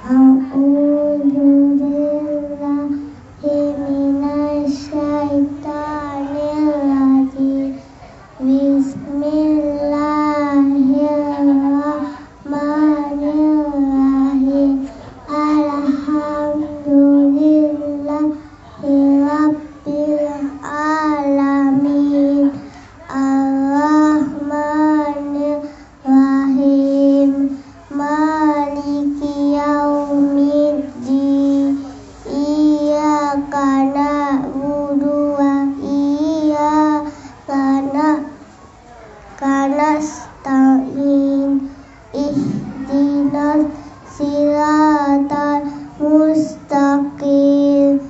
A'udzu billahi minasyaitonir rajim. Bismillahirrahmanirrahim. Alhamdulillahirabbil alamin. Arrahmanir rahim. Maliki yaumiddin. Iyyaka na'budu wa iyyaka nasta'in. Ihdinas siratal mustaqim.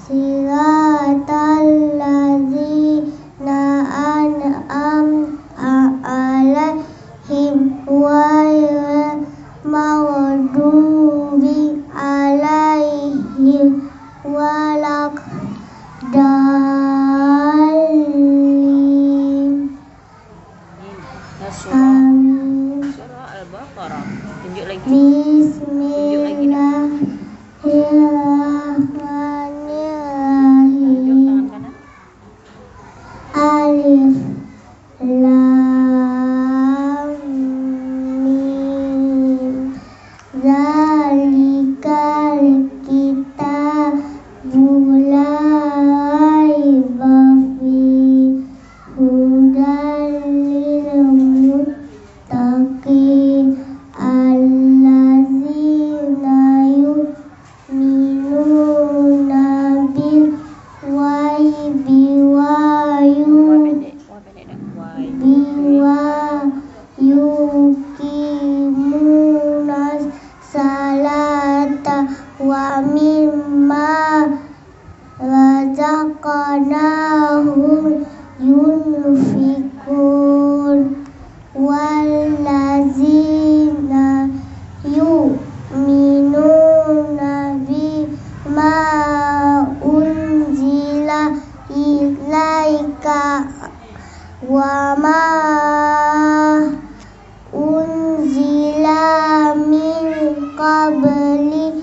Siratal ladzina an'amta 'alaihim ghairil maghdubi 'alaihim waladdallin. Amin. Surah Al-Baqarah. Tunjuk lagi. Bismillahirrahmanirrahim. Tunjuk tangan kanan. Alif Lam Mim. Zalikal kitabu la raiba fihi hudan lil muttaqin allazina yu'minuna bil ghaibi wa yuqimunas salata wa mimma razaqnahum yunfikun wallazina yu'minuna bima unzila ilaika wa ma unzila min qabli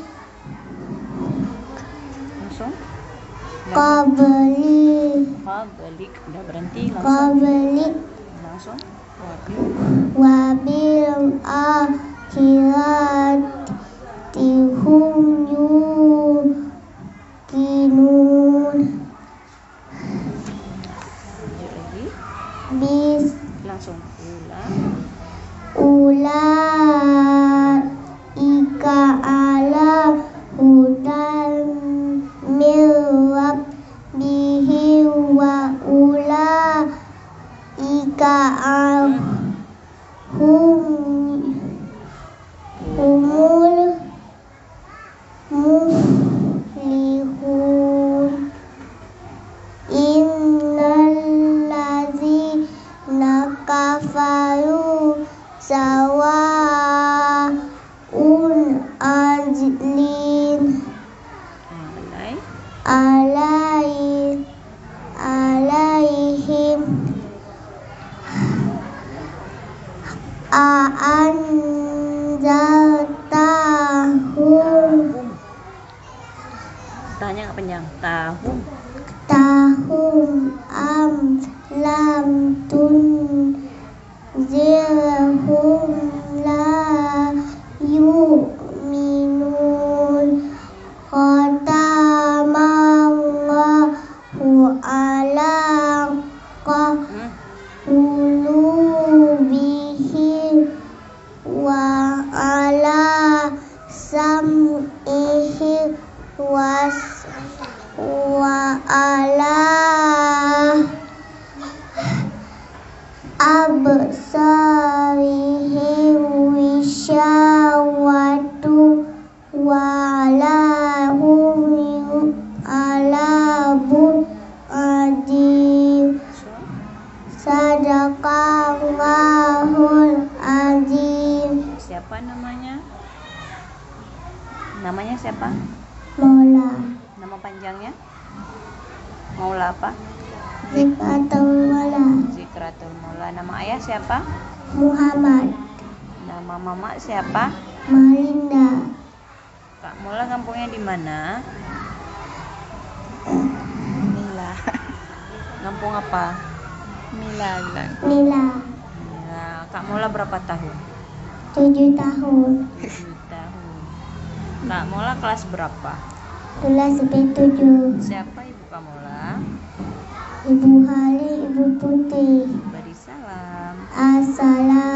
Langsung. Balik. Udah berhenti langsung. Langsung. Wabil akhirati hum yuqinun. Tunjuk lagi. Bis Langsung. ulaika ala hudan min rabbihim wa ulaika humul muflihun. Innallazina kafaru sawa'un alaihim a'anzartahum. Tanya nggak panjang. Tahum am lam tunzirhum la yu'minun. Khatamallahu ala qulubihim wa ala sam'ihim wa ala absarihim wisyawatu wa lahum alabun adim. Sadaqallahul azim. Siapa namanya? Namanya siapa? Maula. Nama panjangnya? Maula apa? Zikratul Maula. Zikratul Maula. Nama ayah siapa? Muhammad. Nama mama siapa? Malinda. kampungnya di mana? Mila. Kampung apa? Mila bilang. Mila. Mila. Kak Mola berapa tahun? 7 tahun. 7 tahun. Kak Mola kelas berapa? Kelas 7. Siapa ibu Kak Mola? Ibu Hali, Ibu Putih. Beri salam. Assalamualaikum.